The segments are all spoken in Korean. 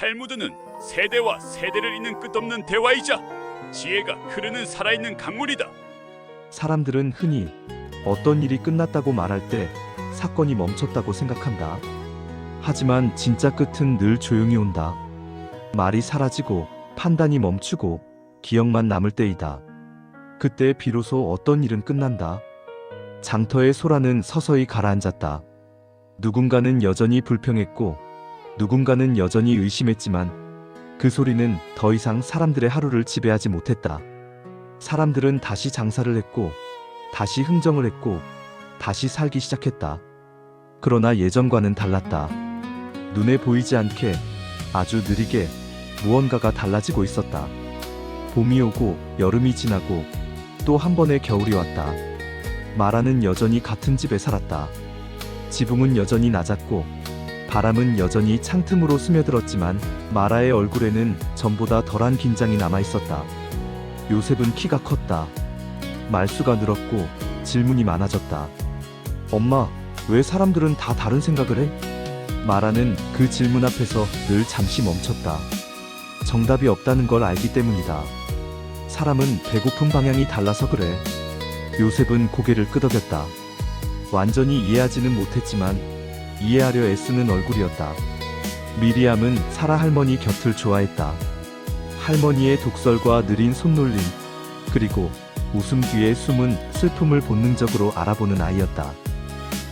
탈무드는 세대와 세대를 잇는 끝없는 대화이자 지혜가 흐르는 살아있는 강물이다. 사람들은 흔히 어떤 일이 끝났다고 말할 때 사건이 멈췄다고 생각한다. 하지만 진짜 끝은 늘 조용히 온다. 말이 사라지고 판단이 멈추고 기억만 남을 때이다. 그때 비로소 어떤 일은 끝난다. 장터의 소라는 서서히 가라앉았다. 누군가는 여전히 불평했고 누군가는 여전히 의심했지만 그 소리는 더 이상 사람들의 하루를 지배하지 못했다. 사람들은 다시 장사를 했고 다시 흥정을 했고 다시 살기 시작했다. 그러나 예전과는 달랐다. 눈에 보이지 않게 아주 느리게 무언가가 달라지고 있었다. 봄이 오고 여름이 지나고 또 한 번의 겨울이 왔다. 마라는 여전히 같은 집에 살았다. 지붕은 여전히 낮았고 바람은 여전히 창틈으로 스며들었지만 마라의 얼굴에는 전보다 덜한 긴장이 남아있었다. 요셉은 키가 컸다. 말수가 늘었고 질문이 많아졌다. 엄마, 왜 사람들은 다 다른 생각을 해? 마라는 그 질문 앞에서 늘 잠시 멈췄다. 정답이 없다는 걸 알기 때문이다. 사람은 배고픈 방향이 달라서 그래. 요셉은 고개를 끄덕였다. 완전히 이해하지는 못했지만 이해하려 애쓰는 얼굴이었다. 미리암은 사라 할머니 곁을 좋아했다. 할머니의 독설과 느린 손놀림, 그리고 웃음 뒤에 숨은 슬픔을 본능적으로 알아보는 아이였다.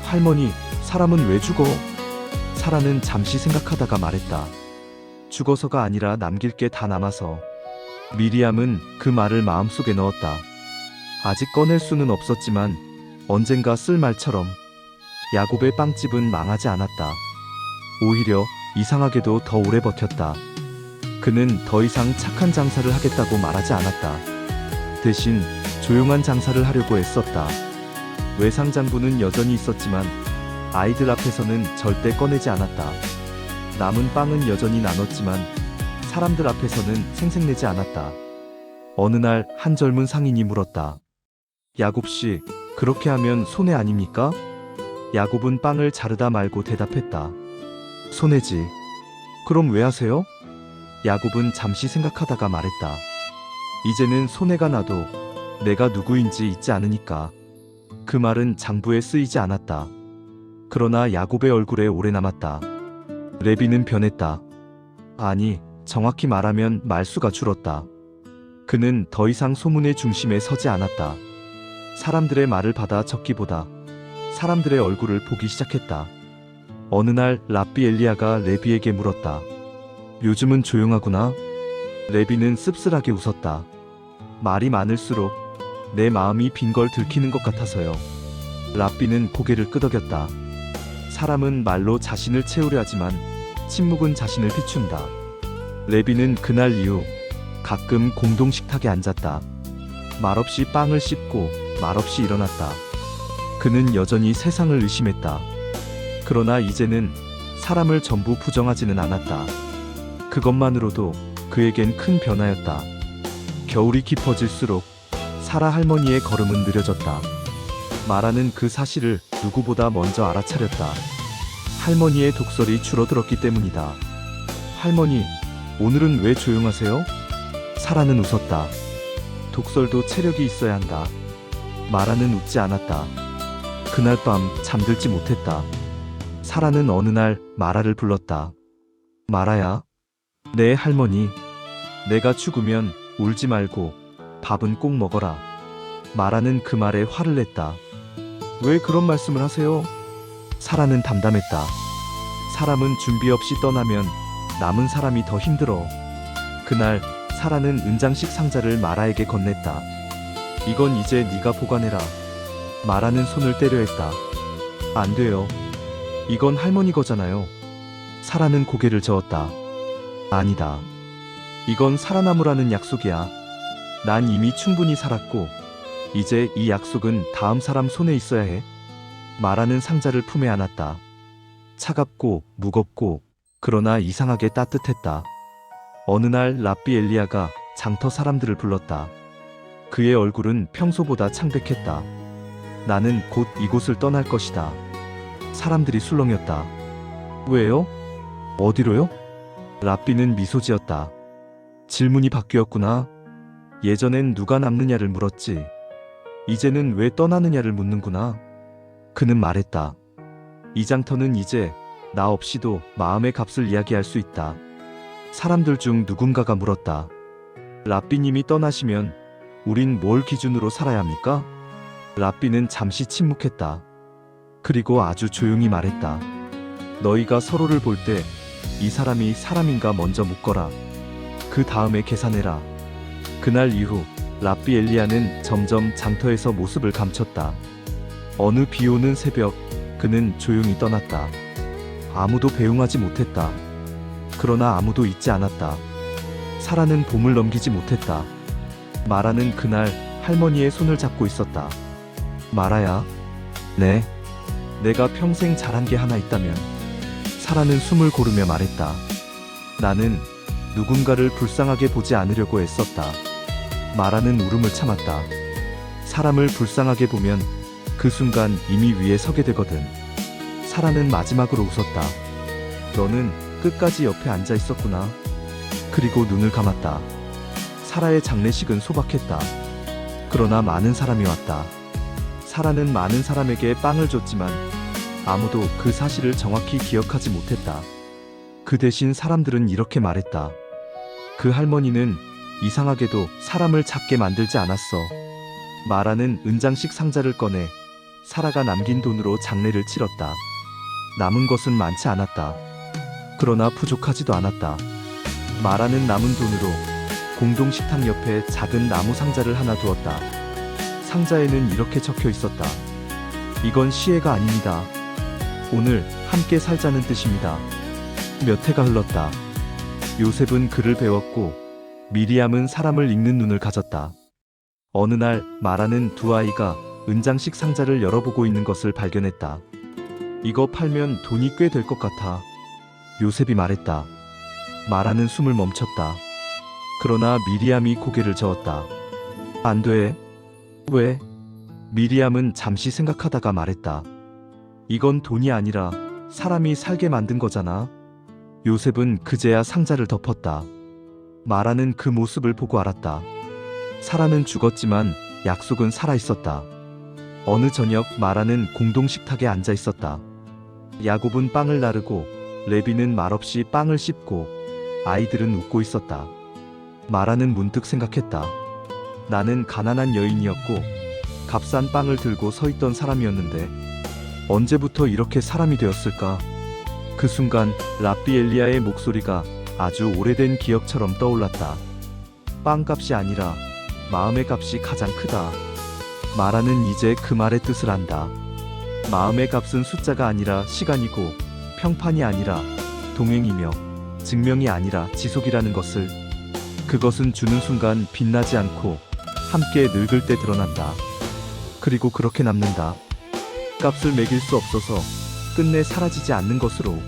할머니, 사람은 왜 죽어? 사라는 잠시 생각하다가 말했다. 죽어서가 아니라 남길 게 다 남아서. 미리암은 그 말을 마음속에 넣었다. 아직 꺼낼 수는 없었지만 언젠가 쓸 말처럼. 야곱의 빵집은 망하지 않았다. 오히려 이상하게도 더 오래 버텼다. 그는 더 이상 착한 장사를 하겠다고 말하지 않았다. 대신 조용한 장사를 하려고 애썼다. 외상장부는 여전히 있었지만 아이들 앞에서는 절대 꺼내지 않았다. 남은 빵은 여전히 나눴지만 사람들 앞에서는 생색내지 않았다. 어느 날 한 젊은 상인이 물었다. 야곱씨, 그렇게 하면 손해 아닙니까? 야곱은 빵을 자르다 말고 대답했다. 손해지. 그럼 왜 하세요? 야곱은 잠시 생각하다가 말했다. 이제는 손해가 나도 내가 누구인지 잊지 않으니까. 그 말은 장부에 쓰이지 않았다. 그러나 야곱의 얼굴에 오래 남았다. 레비는 변했다. 아니, 정확히 말하면 말수가 줄었다. 그는 더 이상 소문의 중심에 서지 않았다. 사람들의 말을 받아 적기보다 사람들의 얼굴을 보기 시작했다. 어느 날 랍비 엘리야가 레비에게 물었다. 요즘은 조용하구나. 레비는 씁쓸하게 웃었다. 말이 많을수록 내 마음이 빈 걸 들키는 것 같아서요. 랍비는 고개를 끄덕였다. 사람은 말로 자신을 채우려 하지만 침묵은 자신을 비춘다. 레비는 그날 이후 가끔 공동 식탁에 앉았다. 말없이 빵을 씹고 말없이 일어났다. 그는 여전히 세상을 의심했다. 그러나 이제는 사람을 전부 부정하지는 않았다. 그것만으로도 그에겐 큰 변화였다. 겨울이 깊어질수록 사라 할머니의 걸음은 느려졌다. 마라는 그 사실을 누구보다 먼저 알아차렸다. 할머니의 독설이 줄어들었기 때문이다. 할머니, 오늘은 왜 조용하세요? 사라는 웃었다. 독설도 체력이 있어야 한다. 마라는 웃지 않았다. 그날 밤 잠들지 못했다. 사라는 어느 날 마라를 불렀다. 마라야, 내 할머니, 내가 죽으면 울지 말고 밥은 꼭 먹어라. 마라는 그 말에 화를 냈다. 왜 그런 말씀을 하세요? 사라는 담담했다. 사람은 준비 없이 떠나면 남은 사람이 더 힘들어. 그날 사라는 은장식 상자를 마라에게 건넸다. 이건 이제 네가 보관해라. 마라는 손을 떼려 했다. 안 돼요. 이건 할머니 거잖아요. 사라는 고개를 저었다. 아니다. 이건 살아남으라는 약속이야. 난 이미 충분히 살았고 이제 이 약속은 다음 사람 손에 있어야 해. 마라는 상자를 품에 안았다. 차갑고 무겁고 그러나 이상하게 따뜻했다. 어느 날 랍비 엘리야가 장터 사람들을 불렀다. 그의 얼굴은 평소보다 창백했다. 나는 곧 이곳을 떠날 것이다. 사람들이 술렁였다. 왜요? 어디로요? 랍비는 미소 지었다. 질문이 바뀌었구나. 예전엔 누가 남느냐를 물었지. 이제는 왜 떠나느냐를 묻는구나. 그는 말했다. 이 장터는 이제 나 없이도 마음의 값을 이야기할 수 있다. 사람들 중 누군가가 물었다. 랍비님이 떠나시면 우린 뭘 기준으로 살아야 합니까? 랍비는 잠시 침묵했다. 그리고 아주 조용히 말했다. 너희가 서로를 볼 때 이 사람이 사람인가 먼저 묻거라. 그 다음에 계산해라. 그날 이후 랍비 엘리야는 점점 장터에서 모습을 감췄다. 어느 비 오는 새벽 그는 조용히 떠났다. 아무도 배웅하지 못했다. 그러나 아무도 잊지 않았다. 사라는 봄을 넘기지 못했다. 마라는 그날 할머니의 손을 잡고 있었다. 마라야, 네. 내가 평생 잘한 게 하나 있다면. 사라는 숨을 고르며 말했다. 나는 누군가를 불쌍하게 보지 않으려고 애썼다. 마라는 울음을 참았다. 사람을 불쌍하게 보면 그 순간 이미 위에 서게 되거든. 사라는 마지막으로 웃었다. 너는 끝까지 옆에 앉아 있었구나. 그리고 눈을 감았다. 사라의 장례식은 소박했다. 그러나 많은 사람이 왔다. 사라는 많은 사람에게 빵을 줬지만 아무도 그 사실을 정확히 기억하지 못했다. 그 대신 사람들은 이렇게 말했다. 그 할머니는 이상하게도 사람을 작게 만들지 않았어. 마라는 은장식 상자를 꺼내 사라가 남긴 돈으로 장례를 치렀다. 남은 것은 많지 않았다. 그러나 부족하지도 않았다. 마라는 남은 돈으로 공동 식탁 옆에 작은 나무 상자를 하나 두었다. 상자에는 이렇게 적혀 있었다. 이건 시해가 아닙니다. 오늘 함께 살자는 뜻입니다. 몇 해가 흘렀다. 요셉은 글을 배웠고 미리암은 사람을 읽는 눈을 가졌다. 어느 날 마라는 두 아이가 은장식 상자를 열어보고 있는 것을 발견했다. 이거 팔면 돈이 꽤 될 것 같아. 요셉이 말했다. 마라는 숨을 멈췄다. 그러나 미리암이 고개를 저었다. 안 돼. 왜? 미리암은 잠시 생각하다가 말했다. 이건 돈이 아니라 사람이 살게 만든 거잖아. 요셉은 그제야 상자를 덮었다. 마라는 그 모습을 보고 알았다. 사라는 죽었지만 약속은 살아있었다. 어느 저녁 마라는 공동 식탁에 앉아 있었다. 야곱은 빵을 나르고 레비는 말없이 빵을 씹고 아이들은 웃고 있었다. 마라는 문득 생각했다. 나는 가난한 여인이었고 값싼 빵을 들고 서 있던 사람이었는데 언제부터 이렇게 사람이 되었을까? 그 순간 랍비 엘리야의 목소리가 아주 오래된 기억처럼 떠올랐다. 빵값이 아니라 마음의 값이 가장 크다. 마라는 이제 그 말의 뜻을 안다. 마음의 값은 숫자가 아니라 시간이고 평판이 아니라 동행이며 증명이 아니라 지속이라는 것을. 그것은 주는 순간 빛나지 않고 함께 늙을 때 드러난다. 그리고 그렇게 남는다. 값을 매길 수 없어서 끝내 사라지지 않는 것으로.